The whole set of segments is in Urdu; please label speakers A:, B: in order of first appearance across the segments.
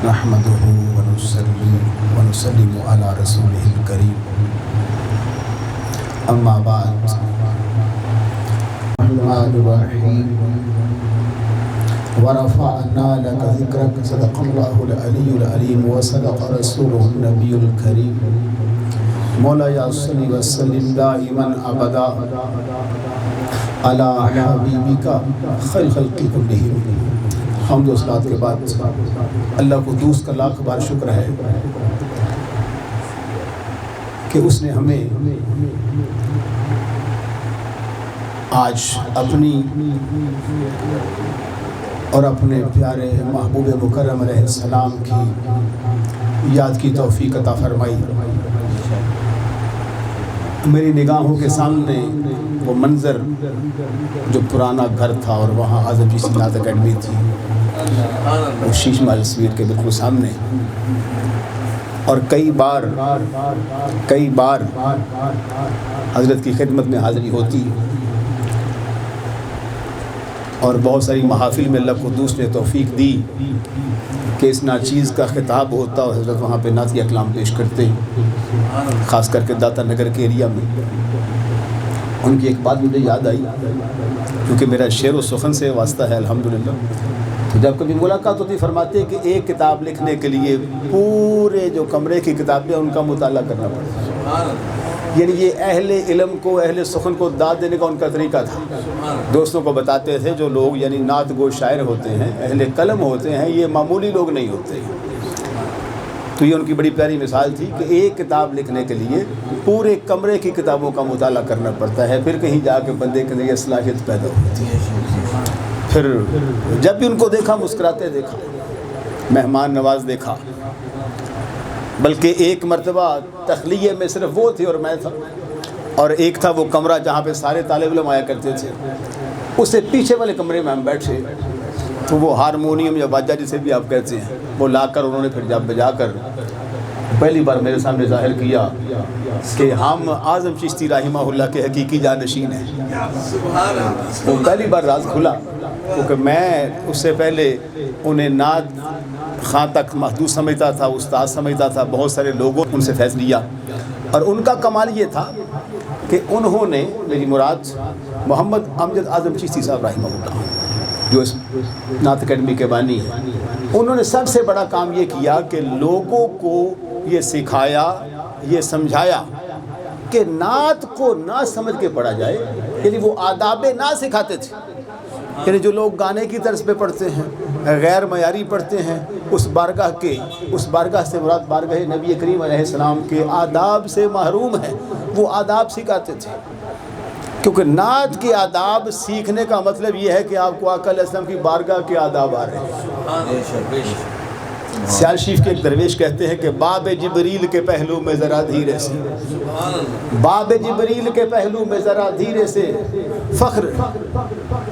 A: نحمده ونصلي ونسلم على رسوله الكريم اما بعد الرحمن الرحيم ورفعنا لك ذكرك صدق الله العلي العليم وصدق رسوله النبي الكريم مولاي صل وسلم دائما ابدا على حبيبك خير خلق كلهم. حمد و صلات کے بعد اللہ کو دوست کا لاکھ بار شکر ہے کہ اس نے ہمیں آج اپنی اور اپنے پیارے محبوب مکرم علیہ السلام کی یاد کی توفیق عطا فرمائی. میری نگاہوں کے سامنے وہ منظر جو پرانا گھر تھا اور وہاں اعظم چشتی نعت اکیڈمی تھی، وہ شیش محل سویٹ کے بالکل سامنے، اور کئی بار حضرت کی خدمت میں حاضری ہوتی اور بہت ساری محافل میں اللہ قدوس نے توفیق دی کہ اس ناچیز کا خطاب ہوتا اور حضرت وہاں پہ نعت اکلام پیش کرتے، خاص کر کے داتا نگر کے ایریا میں. ان کی ایک بات مجھے یاد آئی کیونکہ میرا شعر و سخن سے واسطہ ہے الحمدللہ. تو جب کبھی ملاقات ہوتی فرماتے کہ ایک کتاب لکھنے کے لیے پورے جو کمرے کی کتابیں ان کا مطالعہ کرنا پڑتا ہے. یعنی یہ اہل علم کو، اہل سخن کو داد دینے کا ان کا طریقہ تھا. دوستوں کو بتاتے تھے جو لوگ یعنی نعت گو شاعر ہوتے ہیں، اہل قلم ہوتے ہیں، یہ معمولی لوگ نہیں ہوتے. تو یہ ان کی بڑی پیاری مثال تھی کہ ایک کتاب لکھنے کے لیے پورے کمرے کی کتابوں کا مطالعہ کرنا پڑتا ہے، پھر کہیں جا کے بندے کے لیے صلاحیت پیدا ہوتی ہے. پھر جب بھی ان کو دیکھا مسکراتے دیکھا، مہمان نواز دیکھا. بلکہ ایک مرتبہ تخلیہ میں صرف وہ تھی اور میں تھا، اور ایک تھا وہ کمرہ جہاں پہ سارے طالب علم آیا کرتے تھے. اس سے پیچھے والے کمرے میں ہم بیٹھے تو وہ ہارمونیم یا باجا جسے بھی آپ کہتے ہیں وہ لا کر انہوں نے پھر جب بجا کر پہلی بار میرے سامنے ظاہر کیا کہ ہم اعظم چشتی رحمہ اللہ کے حقیقی جانشین ہیں. وہ پہلی بار راز کھلا کیونکہ میں اس سے پہلے انہیں نعت خاں تک محدود سمجھتا تھا، استاد سمجھتا تھا. بہت سارے لوگوں ان سے فیض لیا اور ان کا کمال یہ تھا کہ انہوں نے، میری مراد محمد امجد اعظم چشتی صاحب رحمہ اللہ جو اس نعت اکیڈمی کے بانی ہیں، انہوں نے سب سے بڑا کام یہ کیا کہ لوگوں کو یہ سکھایا، یہ سمجھایا کہ نعت کو نہ سمجھ کے پڑھا جائے. یعنی وہ آداب نعت سکھاتے تھے. یعنی جو لوگ گانے کی طرز پہ پڑھتے ہیں، غیر معیاری پڑھتے ہیں، اس بارگاہ سے مراد بارگاہ نبی کریم علیہ السلام کے آداب سے محروم ہیں. وہ آداب سکھاتے تھے کیونکہ نعت کے آداب سیکھنے کا مطلب یہ ہے کہ آپ کو آقا علیہ السلام کی بارگاہ کے آداب آ رہے ہیں. سیال شریف کے ایک درویش کہتے ہیں کہ باب جبریل کے پہلو میں ذرا دھیرے سے، باب جبریل کے پہلو میں ذرا دھیرے سے فخر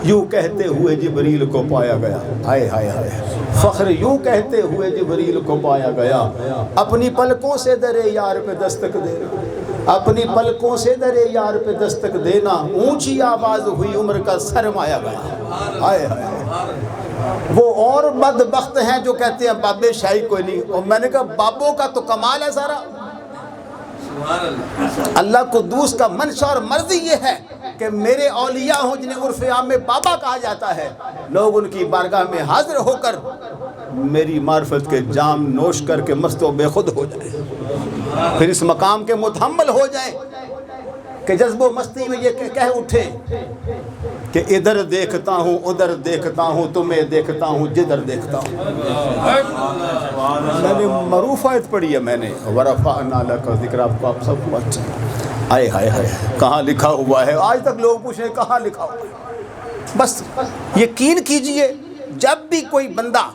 A: یوں کہتے ہوئے جبریل کو پایا گیا. ہائے ہائے ہائے، فخر یوں کہتے ہوئے جبریل کو پایا گیا. اپنی پلکوں سے درے یار پہ دستک دینا، اپنی پلکوں سے درے یار پہ دستک دینا، اونچی آواز ہوئی عمر کا سرمایا گیا. ہائے ہائے، وہ اور بدبخت ہیں جو کہتے ہیں بابے شاہی کوئی نہیں. اور میں نے کہا بابوں کا تو کمال ہے سارا. اللہ قدوس کا منشا اور مرضی یہ ہے کہ میرے اولیاء ہوں جنہیں عرف عام میں بابا کہا جاتا ہے، لوگ ان کی بارگاہ میں حاضر ہو کر میری معرفت کے جام نوش کر کے مست و بے خود ہو جائیں، پھر اس مقام کے متحمل ہو جائیں کہ جذب و مستی میں یہ کہہ اٹھے کہ ادھر دیکھتا ہوں ادھر دیکھتا ہوں تمہیں دیکھتا ہوں جدھر دیکھتا ہوں. میں نے معروف آیت پڑھی ہے، میں نے ورفعنا لک ذکر، آپ کو آپ سب کو اچھا. آئے ہائے ہائے، کہاں لکھا ہوا ہے؟ آج تک لوگ پوچھیں کہاں لکھا ہوا ہے. بس یقین کیجئے جب بھی کوئی بندہ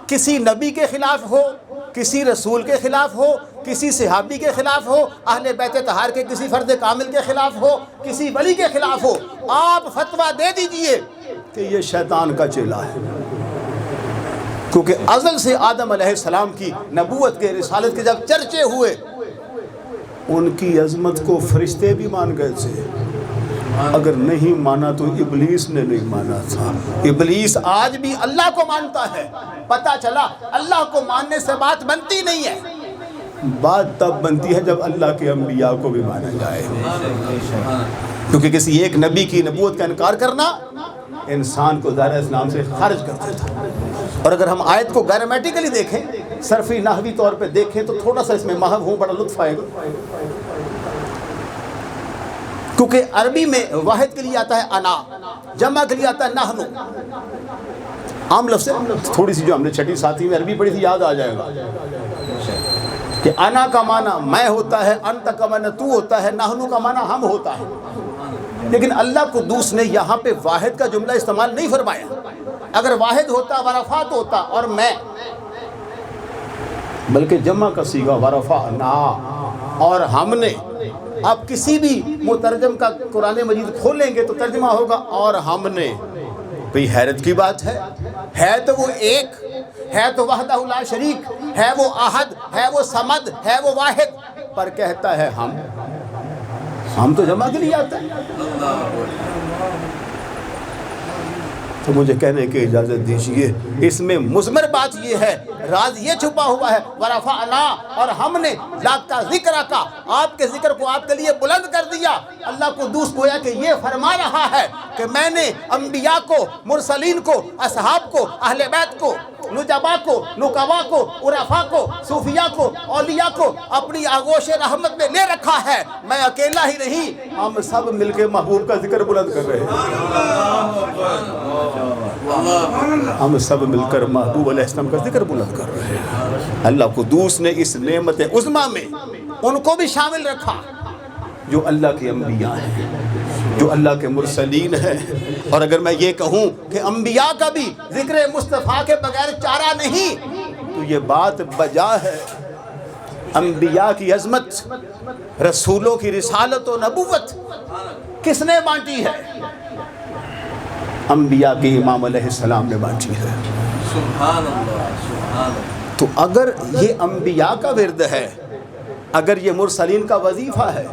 A: کسی نبی کے خلاف ہو، کسی رسول کے خلاف ہو، کسی صحابی کے خلاف ہو، اہل بیت طہار کے کسی فرد کامل کے خلاف ہو، کسی ولی کے خلاف ہو، آپ فتویٰ دے دیجئے کہ یہ شیطان کا چیلا ہے. کیونکہ ازل سے آدم علیہ السلام کی نبوت کے، رسالت کے جب چرچے ہوئے، ان کی عظمت کو فرشتے بھی مان گئے تھے اگر نہیں مانا تو ابلیس نے نہیں مانا تھا. ابلیس آج بھی اللہ کو مانتا ہے. پتہ چلا اللہ کو ماننے سے بات بنتی نہیں ہے. بات تب بنتی ہے جب اللہ کے انبیاء کو بھی مانا جائے. کیونکہ کسی ایک نبی کی نبوت کا انکار کرنا انسان کو دائرہ اسلام سے خارج کر دیتا. اور اگر ہم آیت کو گرامیٹیکلی دیکھیں, صرفی نحوی طور پہ دیکھیں, تو تھوڑا سا اس میں محو ہوں, بڑا لطف آئے گا. کیونکہ عربی میں واحد کے لیے آتا ہے انا, جمع کے لیے آتا ہے نحنو. عام لفظ ہے, تھوڑی سی جو ہم نے چھٹی ساتھی میں عربی پڑھی تھی یاد آ جائے گا کہ انا کا معنی میں ہوتا ہے, انت کا معنی تو ہوتا ہے, نحنو کا معنی ہم ہوتا ہے. لیکن اللہ قدوس نے یہاں پہ واحد کا جملہ استعمال نہیں فرمایا. اگر واحد ہوتا ورفعت ہوتا اور میں, بلکہ جمع کا صیغہ ورفعنا اور ہم نے. آپ کسی بھی مترجم کا قرآن مجید کھولیں گے تو ترجمہ ہوگا اور ہم نے. بھئی حیرت کی بات ہے تو وہ ایک ہے, تو وحدہ لا شریک ہے, وہ احد ہے, وہ صمد ہے, وہ واحد, پر کہتا ہے ہم تو جمع کے لیے آتا ہے. تو مجھے کہنے کی اجازت دیجیے, اس میں مضمر بات یہ ہے, راز یہ چھپا ہوا ہے, ورفعنا اور ہم نے ذات کا ذکر کا, آپ کے ذکر کو آپ کے لیے بلند کر دیا. اللہ قدوس گویا کہ یہ فرما رہا ہے کہ میں نے انبیاء کو, مرسلین کو, اصحاب کو, اہل بیت کو, نجبا کو, نقبا کو, عرفا کو, صوفیاء کو, اولیاء کو اپنی آغوش رحمت میں لے رکھا ہے. میں اکیلا ہی نہیں, ہم سب مل کے محبوب کا ذکر بلند کر رہے ہیں. ہم سب مل کر محبوب علیہ السلام کا ذکر بلند کر رہے ہیں. اللہ قدوس نے اس نعمت عظمیٰ میں ان کو بھی شامل رکھا جو اللہ کے انبیاء ہیں, جو اللہ کے مرسلین ہیں. اور اگر میں یہ کہوں کہ انبیاء کا بھی ذکر مصطفیٰ کے بغیر چارہ نہیں, تو یہ بات بجا ہے. انبیاء کی عظمت, رسولوں کی رسالت و نبوت کس نے بانٹی ہے؟ انبیاء کے امام علیہ السلام نے بانٹی ہے. سبحان اللہ. تو اگر یہ انبیاء کا ورد ہے, اگر یہ مرسلین کا وظیفہ ہے,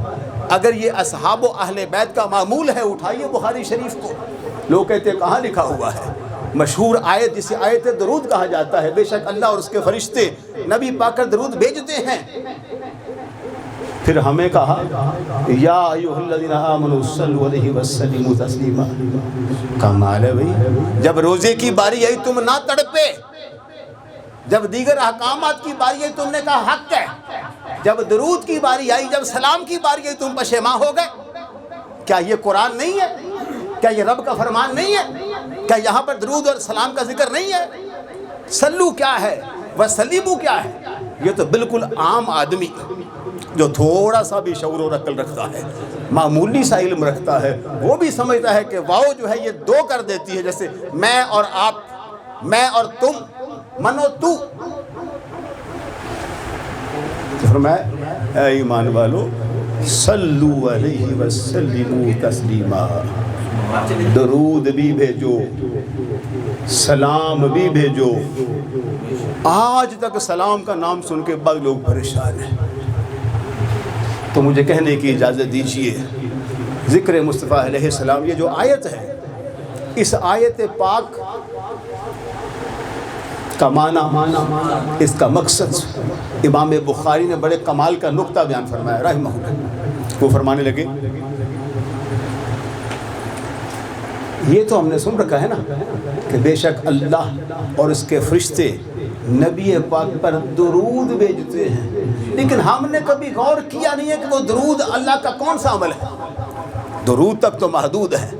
A: اگر یہ اصحاب و اہل بیت کا معمول ہے, اٹھائیے بخاری شریف کو. لوگ کہتے ہیں کہاں لکھا ہوا ہے؟ مشہور آیت جسے آیت درود کہا جاتا ہے. بے شک اللہ اور اس کے فرشتے نبی پاک پر درود بھیجتے ہیں. پھر ہمیں کہا یا ایھا الذین آمنوا صلوا علیہ وسلموا تسلیما. کمال ہے بھئی, جب روزے کی باری آئی تم نہ تڑپے, جب دیگر احکامات کی باری آئی تم نے کہا حق ہے, جب درود کی باری آئی, جب سلام کی باری آئی تم پشیماں ہو گئے. کیا یہ قرآن نہیں ہے؟ کیا یہ رب کا فرمان نہیں ہے؟ کیا یہاں پر درود اور سلام کا ذکر نہیں ہے؟ سلو کیا ہے, وسلیمو کیا ہے؟ یہ تو بالکل عام آدمی جو تھوڑا سا بھی شعور و عقل رکھتا ہے, معمولی سا علم رکھتا ہے, وہ بھی سمجھتا ہے کہ واؤ جو ہے یہ دو کر دیتی ہے, جیسے میں اور آپ, میں اور تم, من و تو. فرمایا اے ایمان والو صلو علیہ وسلموا تسلیما. درود بھی بھیجو, سلام بھی بھیجو. آج تک سلام کا نام سن کے بعض لوگ پریشان ہیں. تو مجھے کہنے کی اجازت دیجیے, ذکر مصطفیٰ علیہ السلام, یہ جو آیت ہے, اس آیت پاک کا معنی, اس کا مقصد امام بخاری نے بڑے کمال کا نقطہ بیان فرمایا رحمہ اللہ. وہ فرمانے لگے, یہ تو ہم نے سن رکھا ہے نا کہ بے شک اللہ اور اس کے فرشتے نبی پاک پر درود بھیجتے ہیں, لیکن ہم نے کبھی غور کیا نہیں ہے کہ وہ درود اللہ کا کون سا عمل ہے. درود تک تو محدود ہے,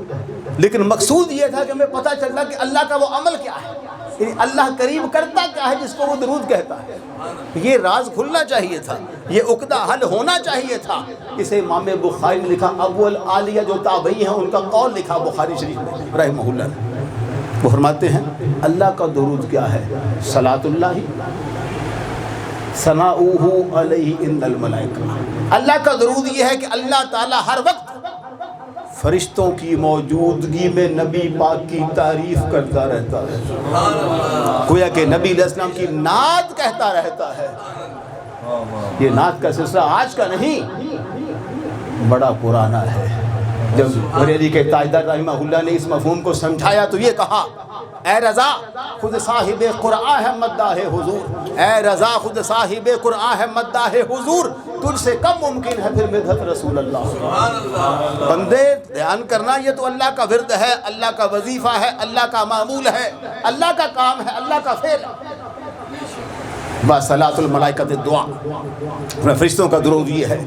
A: لیکن مقصود یہ تھا کہ ہمیں پتہ چلتا کہ اللہ کا وہ عمل کیا ہے, یعنی اللہ قریب کرتا کیا ہے جس کو وہ درود کہتا ہے. یہ راز کھلنا چاہیے تھا, یہ عقدہ حل ہونا چاہیے تھا. اسے امام بخاری نے لکھا, ابو العالیہ جو تابعی ہیں ان کا قول لکھا بخاری شریف میں رحمہ اللہ نے. وہ فرماتے ہیں اللہ کا درود کیا ہے؟ صلاۃ اللہ ثناؤہ علیہ عند الملائکہ. اللہ کا درود یہ ہے کہ اللہ تعالیٰ ہر وقت فرشتوں کی موجودگی میں نبی پاک کی تعریف کرتا رہتا ہے. گویا کہ نبی علیہ السلام کی نعت کہتا رہتا ہے. یہ نعت کا سلسلہ آج کا نہیں, بڑا پرانا ہے. جب بریلی کے تاجدار رحمہ اللہ نے اس مفہوم کو سمجھایا تو یہ کہا، اے رضا خود صاحب قرآن ہے مداح حضور، اے رضا خود صاحب قرآن ہے مداح حضور، تجھ سے کم ممکن ہے پھر مدحت رسول اللہ۔ بندے دھیان کرنا، یہ تو اللہ کا ورد ہے، اللہ کا وظیفہ ہے، اللہ کا معمول ہے، اللہ کا کام ہے، اللہ کا فعل ہے۔ وَصَلَاةُ الْمَلَائِكَةِ دعا، فرشتوں کا درود یہ ہے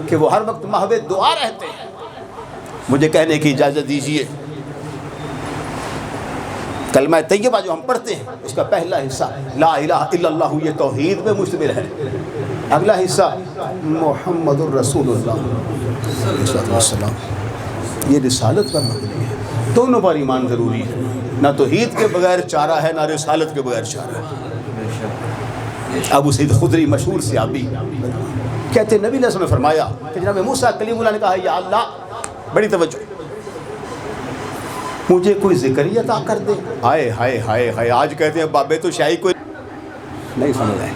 A: کہ وہ ہر وقت محو دعا رہتے ہیں۔ مجھے کہنے کی اجازت دیجیے، کلمہ طیبہ جو ہم پڑھتے ہیں اس کا پہلا حصہ لا الہ الا اللہ، یہ توحید پہ مشتمل ہے۔ اگلا حصہ محمد الرسول اللہ صلی اللہ علیہ وسلم، یہ رسالت کا معنی ہے۔ دونوں پر ایمان ضروری ہے، نہ توحید کے بغیر چارہ ہے، نہ رسالت کے بغیر چارہ ہے۔ ابو سعید خدری مشہور صحابی کہتے ہیں، نبی علیہ السلام نے فرمایا کہ جناب موسیٰ کلیم اللہ نے کہا، یا اللہ، بڑی توجہ، مجھے کوئی ذکر ہی عطا کر دے۔ ہائے ہائے ہائے ہائے، آج کہتے ہیں بابے تو شاہی کوئی نہیں سمجھ رہے۔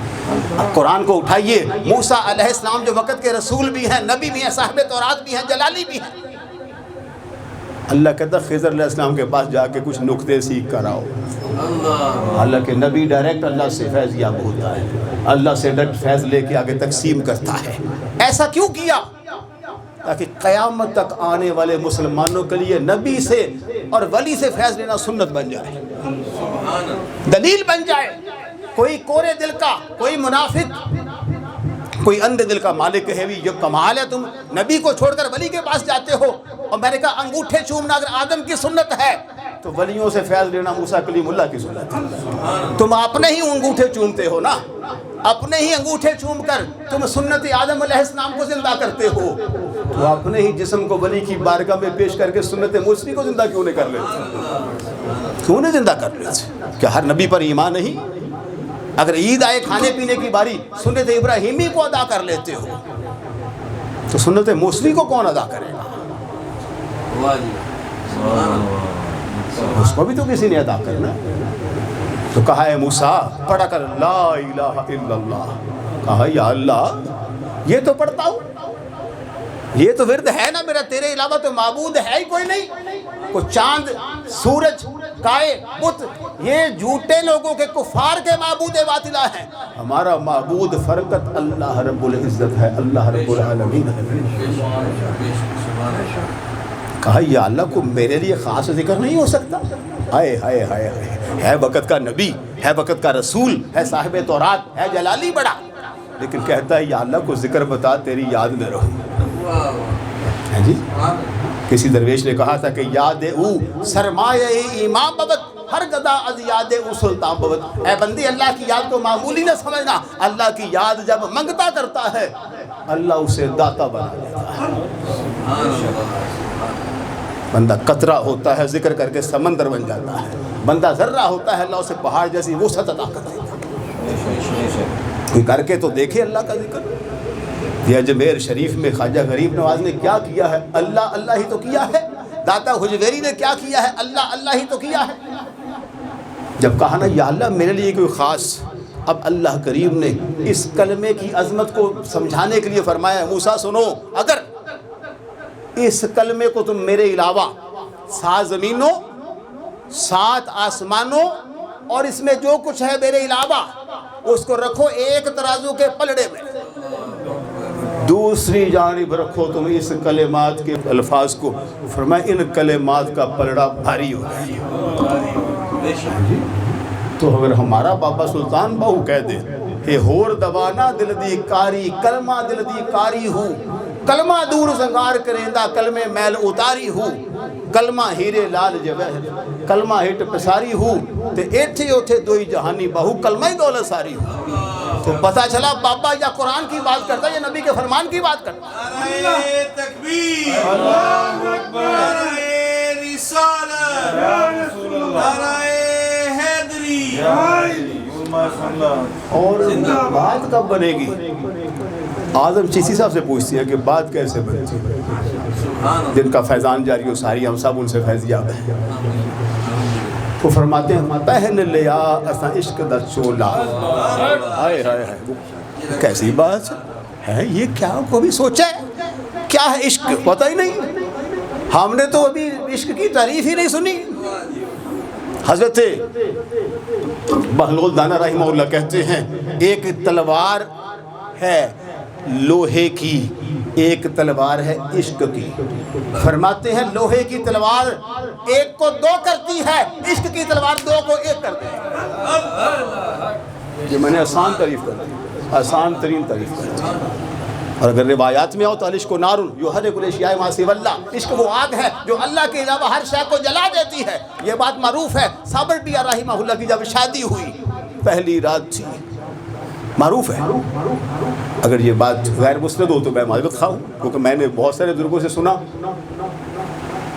A: اب قرآن کو اٹھائیے، موسیٰ علیہ السلام جو وقت کے رسول بھی ہیں، نبی بھی ہیں، صاحب تورات بھی ہیں، جلالی بھی ہیں، اللہ کہتا خضر علیہ السلام کے پاس جا کے کچھ نقطے سیکھ کر آؤ۔ حالانکہ نبی ڈائریکٹ اللہ سے فیض یاب ہوتا ہے، اللہ سے ڈائریکٹ فیض لے کے آگے تقسیم کرتا ہے۔ ایسا کیوں کیا؟ تاکہ قیامت تک آنے والے مسلمانوں کے لیے نبی سے اور ولی سے فیض لینا سنت بن جائے، دلیل بن جائے۔ کوئی کورے دل کا، کوئی منافق، کوئی اندھے دل کا مالک کہے بھی یہ کمال ہے، تم نبی کو چھوڑ کر ولی کے پاس جاتے ہو۔ اور میں نے کہا انگوٹھے چومنا اگر آدم کی سنت ہے تو ولیوں سے فیض لینا موسیٰ کلیم اللہ کی سنت ہے۔ تم اپنے ہی انگوٹھے چومتے ہو نا، اپنے ہی انگوٹھے چوم کر تم سنت آدم علیہ السلام کو زندہ کرتے ہو، تو اپنے ہی جسم کو ولی کی بارگاہ میں پیش کر کے سنت موسیٰ کو زندہ کیوں نہیں کر لیتے؟ کیوں نہیں زندہ کر لیتے؟ کیا ہر نبی پر ایمان نہیں؟ اگر عید آئے کھانے پینے کی باری سنت ابراہیمی کو ادا کر لیتے ہو تو سنت موسیٰ کو کون ادا کرے گا؟ اس کو بھی تو کسی نے ادا کرنا۔ تو کہا ہے موسیٰ پڑھا کر لا الہ الا اللہ، کہا یا اللہ یہ تو پڑھتا ہوں، یہ تو ورد ہے نا میرا، تیرے علاوہ تو معبود ہے ہی کوئی نہیں۔ کوئی چاند، سورج، کائے، بت، یہ جھوٹے لوگوں کے کفار کے معبود باطلہ ہیں، ہمارا معبود فرقت اللہ رب العزت ہے، اللہ رب العالمین ہے۔ کہا یا اللہ کو میرے لیے خاص ذکر نہیں ہو سکتا؟ ہائے ہائے ہائے ہائے، ہے وقت کا نبی، ہے وقت کا رسول، ہے صاحب تورات، ہے جلالی بڑا، لیکن کہتا ہے یا اللہ کو ذکر بتا تیری یاد میں رہو۔ جی کسی درویش نے کہا تھا کہ یاد او سرمایہ ایمان ببت، ہر گدا از یاد او سلطان ببت۔ اے بندی اللہ کی یاد کو معمولی نہ سمجھنا، اللہ کی یاد جب منگتا کرتا ہے اللہ اسے داتا بنا دیتا ہے۔ بندہ قطرہ ہوتا ہے ذکر کر کے سمندر بن جاتا ہے، بندہ ذرہ ہوتا ہے اللہ اسے پہاڑ جیسی وسعت عطا کر دیتا ہے۔ کوئی کر کے تو دیکھے اللہ کا ذکر۔ یہ اجمیر شریف میں خواجہ غریب نواز نے کیا کیا ہے؟ اللہ اللہ ہی تو کیا ہے۔ داتا حجویری نے کیا کیا ہے؟ اللہ اللہ ہی تو کیا ہے۔ جب کہا نا یا اللہ میرے لیے کوئی خاص، اب اللہ کریم نے اس کلمے کی عظمت کو سمجھانے کے لیے فرمایا موسیٰ سنو، اگر اس کلمے کو تم میرے علاوہ 7 زمینوں 7 آسمانوں اور اس میں جو کچھ ہے میرے علاوہ اس کو رکھو ایک ترازو کے پلڑے میں، دوسری جانب رکھو تم اس کلمات کے الفاظ کو، فرمایا ان کلمات کا پلڑا بھاری ہو گیا۔ تو اگر ہمارا بابا سلطان بہو کہہ دے کہ ہور دوانا دل دی کاری، کلمہ دل دی کاری ہو، کلمہ دور زنگار کریندہ کلمے میل اتاری ہو، کلمہ ہیرے لال جواہر، کلمہ ہٹ پساری ہو، تے ایٹھے اوٹھے دوئی جہانی بہو کلمہ ہی دولت ساری ہو۔ تو پتہ چلا بابا یا قرآن کی بات کرتا ہے یا نبی کے فرمان کی بات کرتا ہے۔
B: نعرہ تکبیر، اللہ اکبر، نعرہ رسالت، نعرہ حیدری،
A: اور بات کب بنے گی؟ اعظم چیسی صاحب سے پوچھتی ہے کہ بات کیسے بنتی ہے؟ جن کا فیضان جاری ہو ساری، ہم سب ان سے فیض یاب ہیں۔ وہ فرماتے ہیں پہن لیا اسا عشق دا چولا۔ ہائے ہائے ہائے، کیسی بات ہے یہ؟ کیا کوئی سوچا ہے کیا ہے عشق؟ پتہ ہی نہیں۔ ہم نے تو ابھی عشق کی تعریف ہی نہیں سنی. حضرت بہلول دانا رحمہ اللہ کہتے ہیں ایک تلوار ہے لوہے کی، ایک تلوار ہے عشق کی. فرماتے ہیں لوہے کی تلوار ایک کو دو کرتی ہے، عشق کی تلوار دو کو ایک کرتی ہے. یہ میں نے آسان تعریف کر دی، آسان ترین تعریف کر دی. اور اگر روایات میں آؤ تو العشق نار یحرق الاشیاء ما سوی اللہ، عشق وہ آگ ہے جو اللہ کے علاوہ ہر شے کو جلا دیتی ہے. یہ بات معروف ہے. صابر پیر رحمہ اللہ کی جب شادی ہوئی پہلی رات تھی، معروف ہے. اگر یہ بات غیر مستند ہو تو میں معذرت خواہ ہوں، کیونکہ میں نے بہت سارے بزرگوں سے سنا.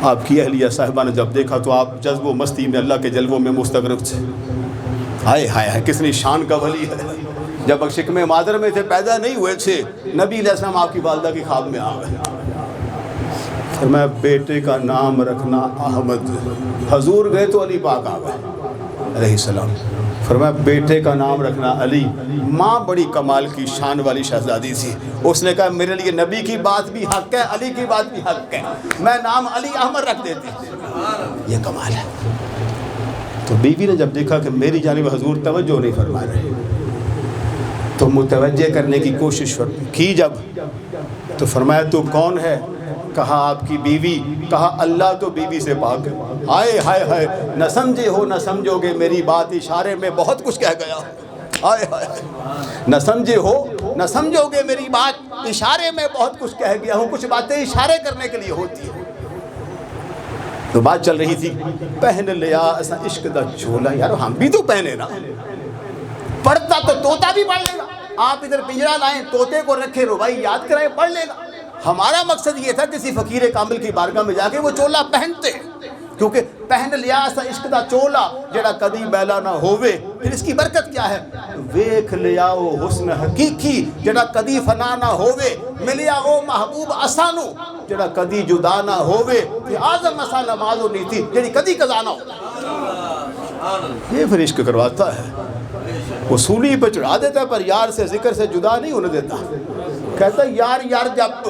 A: آپ کی اہلیہ صاحبہ نے جب دیکھا تو آپ جذب و مستی میں اللہ کے جلووں میں مستغرق تھے. ہائے ہائے ہائے کتنی شان کا ولی ہے. جب شکم مادر میں تھے، پیدا نہیں ہوئے تھے، نبی علیہ السلام آپ کی والدہ کی خواب میں آ گئے. فرمایا بیٹے کا نام رکھنا احمد. حضور گئے تو علی پاک آ گئے علیہ السلام. فرمایا بیٹے کا نام رکھنا علی. ماں بڑی کمال کی شان والی شہزادی تھی. اس نے کہا میرے لیے نبی کی بات بھی حق ہے، علی کی بات بھی حق ہے، میں نام علی احمد رکھ دیتی. یہ کمال ہے. تو بیوی نے جب دیکھا کہ میری جانب حضور توجہ نہیں فرما رہے تو متوجہ کرنے کی کوشش کی. جب تو فرمایا تو کون ہے؟ کہا آپ کی بیوی. کہا اللہ تو بیوی سے پاک ہے. ہائے ہائے ہائے نہ سمجھے ہو نہ سمجھو گے میری بات، اشارے میں بہت کچھ کہہ گیا. ہائے ہائے نہ سمجھے ہو نہ سمجھو گے میری بات، اشارے میں بہت کچھ کہہ گیا ہوں. کچھ باتیں اشارے کرنے کے لیے ہوتی ہیں. تو بات چل رہی تھی پہن لیا ایسا عشق دا چولا. یار ہم بھی تو پہنے نا. پڑھتا تو طوطا بھی پڑھ لے گا. آپ ادھر پنجرا لائیں طوطے کو رکھے ربائی یاد کرائیں پڑھ لے گا. ہمارا مقصد یہ تھا کسی فقیر کامل کی بارگاہ میں جا کے وہ چولا پہنتے، کیونکہ پہن لیا ایسا عشق دا چولا جڑا کدی میلا نہ ہووے. پھر اس کی برکت کیا ہے؟ ویکھ لیا او حسن حقیقی جڑا کدی فنا نہ ہووے. ملیا او محبوب اسانو جڑا کدی جدا نہ ہووے. کہ اعظم اسا نماز و نیتی جڑی کدی قضا نہ ہو. یہ پھر عشق کرواتا ہے. وہ سولی پہ چڑھا دیتا ہے پر یار سے ذکر سے جدا نہیں ہونے دیتا. کہتا ہے یار یار جب،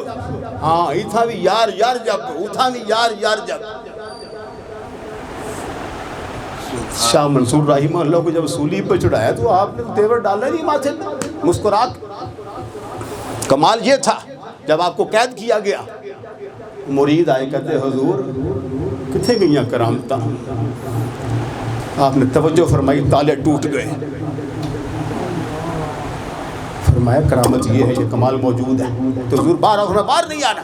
A: ہاں ایتھا بھی یار یار جب، اتھا بھی یار یار جب. شاہ منصور رحمہ اللہ کو جب سولی پہ چڑھایا تو آپ نے تیور ڈالا نہیں ماتھے میں، مسکرات. کمال یہ تھا جب آپ کو قید کیا گیا مرید آئے کہتے حضور کتنے گئیاں کرامتاں. آپ نے توجہ فرمائی تالے ٹوٹ گئے. فرمایا کرامت یہ ہے، یہ کمال موجود ہے. تو حضور باہر نہیں آنا،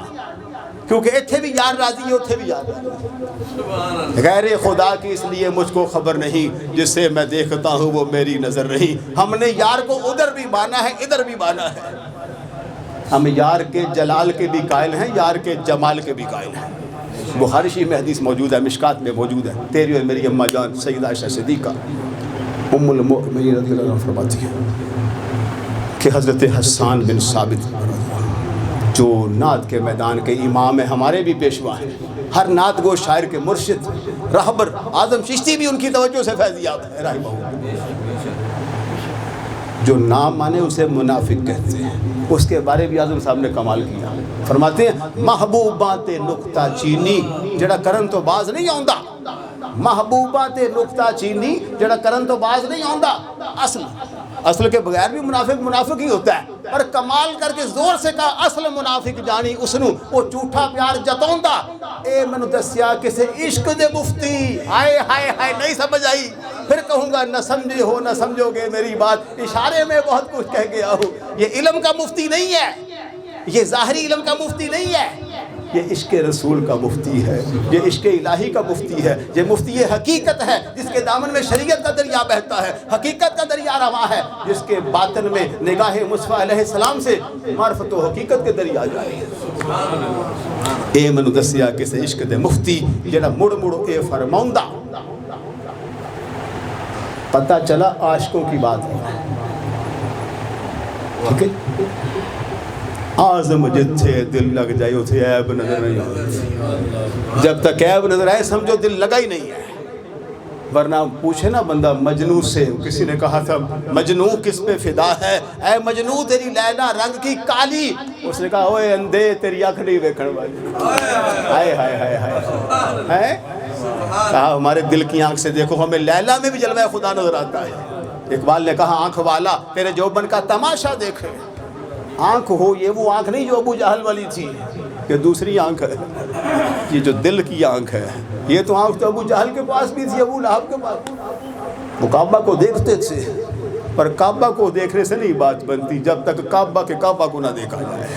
A: کیونکہ اتھے بھی یار راضی ہے اتھے بھی یار راضی. غیر خدا کی اس لیے مجھ کو خبر نہیں، جس سے میں دیکھتا ہوں وہ میری نظر نہیں. ہم نے یار کو ادھر بھی مانا ہے ادھر بھی مانا ہے. ہم یار کے جلال کے بھی قائل ہیں، یار کے جمال کے بھی قائل ہیں. بخاری شریف میں حدیث موجود ہے، مشکات میں موجود ہے. تیری اور میری اماں جان سیدہ عائشہ صدیقہ ام المؤمنین رضی اللہ عنہ فرماتی ہیں کہ حضرت حسان بن ثابت جو نعت کے میدان کے امام ہیں، ہمارے بھی پیشوا ہیں، ہر نعت گو شاعر کے مرشد رہبر. اعظم چشتی بھی ان کی توجہ سے فیضیاب ہے رحمہ اللہ. جو نام مانے اسے منافق کہتے ہیں. اس کے بارے بھی اعظم صاحب نے کمال کیا. فرماتے ہیں محبوبات نقطہ چینی جڑا کرن تو باز نہیں آندا. محبوبات نقطہ چینی جڑا کرن تو باز نہیں آندا. اصل کے بغیر بھی منافق ہی ہوتا ہے، اور کمال کر کے زور سے کہا اصل منافق جانی اسنو وہ جھوٹا پیار جتاوندا. اے منو دسیا کسے عشق دے مفتی. ہائے ہائے ہائے نہیں سمجھ آئی. پھر کہوں گا نہ سمجھے ہو نہ سمجھو گے میری بات، اشارے میں بہت کچھ کہہ گیا ہوں. یہ علم کا مفتی نہیں ہے، یہ ظاہری علم کا مفتی نہیں ہے، یہ عشق رسول کا مفتی ہے، یہ عشق الہی کا مفتی ہے. یہ مفتی حقیقت ہے جس کے دامن میں شریعت کا دریا بہتا ہے، حقیقت کا دریا رواں ہے جس کے باطن میں نگاہ مصطفیٰ علیہ السلام سے معرفت و حقیقت کے دریا جاری ہے. اے منو دسیا کسے عشق دے مفتی جڑا مڑ مڑ اے فرماؤندا. پتہ چلا عاشقوں کی بات ہے. ٹھیک ہے، آزم جتھے دل لگ جائے اتھے عیب نظر نہیں آتی. جب تک عیب نظر آئے سمجھو دل لگا ہی نہیں ہے. ورنہ پوچھے نا بندہ مجنوں سے، کسی نے کہا تھا مجنوں کس پہ فدا ہے، اے مجنوں تیری لیلا رنگ کی کالی، اس نے کہا اوے اندھے تیری آنکھ نہیں دیکھنے والی، ہائے ہائے ہائے ہائے، کہا ہمارے دل کی آنکھ سے دیکھو، ہمیں لیلا میں بھی جلوہ خدا نظر آتا ہے۔ اقبال نے کہا آنکھ والا تیرے جوبن کا تماشا دیکھے، آنکھ ہو یہ وہ آنکھ نہیں جو ابو جہل والی تھی، یہ دوسری آنکھ ہے، یہ جو دل کی آنکھ ہے، یہ تو آنکھ تو ابو جہل کے پاس بھی تھی، ابو لہب کے پاس، وہ کعبہ کو دیکھتے تھے، پر کعبہ کو دیکھنے سے نہیں بات بنتی جب تک کعبہ کے کعبہ کو نہ دیکھا جائے،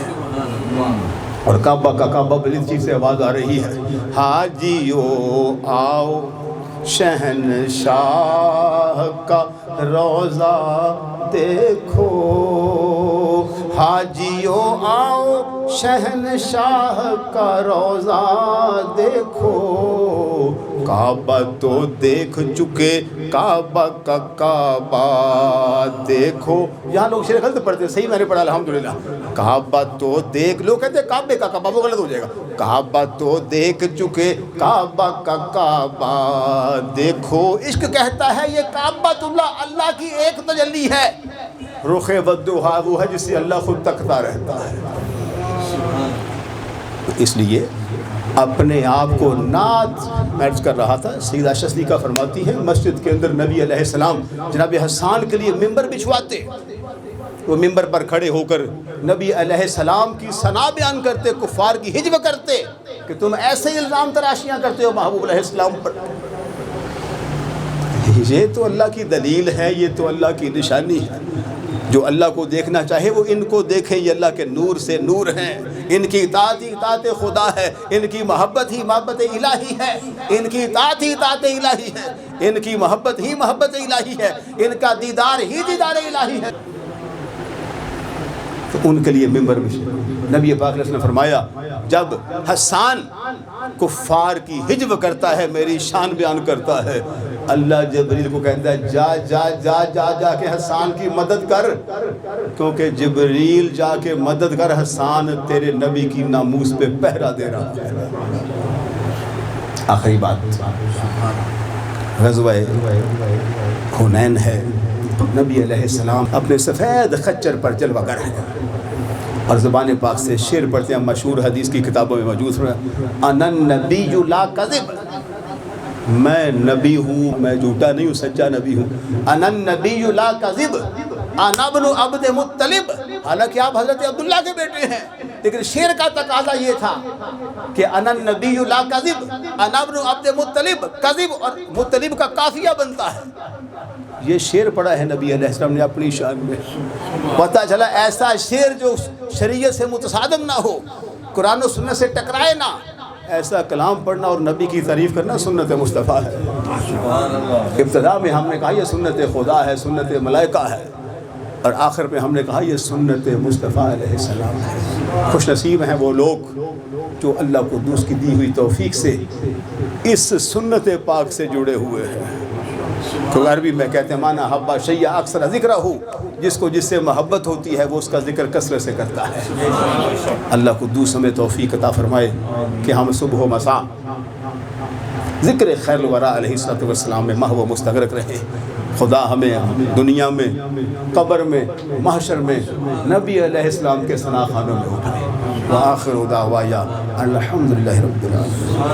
A: اور کعبہ کا کعبہ بلند چیز سے آواز آ رہی ہے، حاجیو آؤ شہنشاہ کا روضہ دیکھو، حاجیو آؤ شہنشاہ کا روضہ دیکھو، کعبہ تو دیکھ چکے کعبہ کا کعبہ دیکھو، یہاں لوگ شعر غلط پڑھتے ہیں، صحیح میں نے پڑھا الحمدللہ، کعبہ تو دیکھ، لوگ کہتے ہیں کعبے کا کعبہ، وہ غلط ہو جائے گا، کعبہ تو دیکھ چکے کعبہ کا کعبہ دیکھو، عشق کہتا ہے یہ کعبۃ اللہ، اللہ کی ایک تجلی ہے، رخ والضحیٰ وہ ہے جسے اللہ خود تکتا رہتا ہے، اس لیے اپنے آپ کو نعت عرض کر رہا تھا، سیدہ شذیقہ فرماتی ہے مسجد کے اندر نبی علیہ السلام جناب حسان کے لیے ممبر بچھواتے، وہ ممبر پر کھڑے ہو کر نبی علیہ السلام کی ثنا بیان کرتے، کفار کی ہجو کرتے کہ تم ایسے ہی الزام تراشیاں کرتے ہو محبوب علیہ السلام پر، یہ تو اللہ کی دلیل ہے، یہ تو اللہ کی نشانی ہے، جو اللہ کو دیکھنا چاہے وہ ان کو دیکھیں، یہ اللہ کے نور سے نور ہیں، ان کی اطاعت ہی اطاعت خدا ہے، ان کی محبت ہی محبت الہی ہے، ان کی اطاعت ہی اطاعت الہی ہے، ان کی محبت ہی محبت الہی ہے، ان کا دیدار ہی دیدار الہی ہے، تو ان کے لیے ممبر میں نبی پاک علیہ السلام نے فرمایا جب حسان کفار کی ہجو کرتا ہے، میری شان بیان کرتا ہے، اللہ جبریل کو کہتا ہے جا جا جا جا جا کے حسان کی مدد کر، کیونکہ جبریل جا کے مدد کر، حسان تیرے نبی کی ناموس پہ پہرا دے رہا ہے۔ آخری بات غزوہ حنین ہے، نبی علیہ السلام اپنے سفید خچر پر جلوہ گر ہیں، اور زبان پاک سے شعر پڑھتے ہیں، مشہور حدیث کی کتابوں میں موجود ہے، انا النبی لا کذب، میں نبی ہوں، میں جھوٹا نہیں ہوں، سچا نبی ہوں، انا النبی لا کذب انا ابن عبد مطلب، حالانکہ آپ حضرت عبداللہ کے بیٹے ہیں، لیکن شعر کا تقاضا یہ تھا کہ انا النبی لا کذب انا ابن عبد مطلب، کذب اور مطلب کا قافیہ بنتا ہے، یہ شعر پڑھا ہے نبی علیہ السلام نے اپنی شان میں، پتہ چلا ایسا شعر جو شریعت سے متصادم نہ ہو، قرآن و سنت سے ٹکرائے نہ، ایسا کلام پڑھنا اور نبی کی تعریف کرنا سنت مصطفیٰ ہے۔ ابتدا میں ہم نے کہا یہ سنت خدا ہے، سنت ملائکہ ہے، اور آخر میں ہم نے کہا یہ سنت مصطفیٰ علیہ السلام ہے۔ خوش نصیب ہیں وہ لوگ جو اللہ قدوس کی دی ہوئی توفیق سے اس سنت پاک سے جڑے ہوئے ہیں۔ تو عربی میں کہتے ہیں مانا حبا شیء اکثر ذکرہ ہو، جس کو جس سے محبت ہوتی ہے وہ اس کا ذکر کثرت سے کرتا ہے۔ اللہ قدوس ہمیں توفیق عطا فرمائے کہ ہم صبح و مساء ذکر خیر الورا علیہ السلام میں محو مستغرق رہے، خدا ہمیں دنیا میں، قبر میں، محشر میں نبی علیہ السلام کے ثنا خانوں میں اٹھائے۔ وآخر دعوایا الحمدللہ رب العالمین۔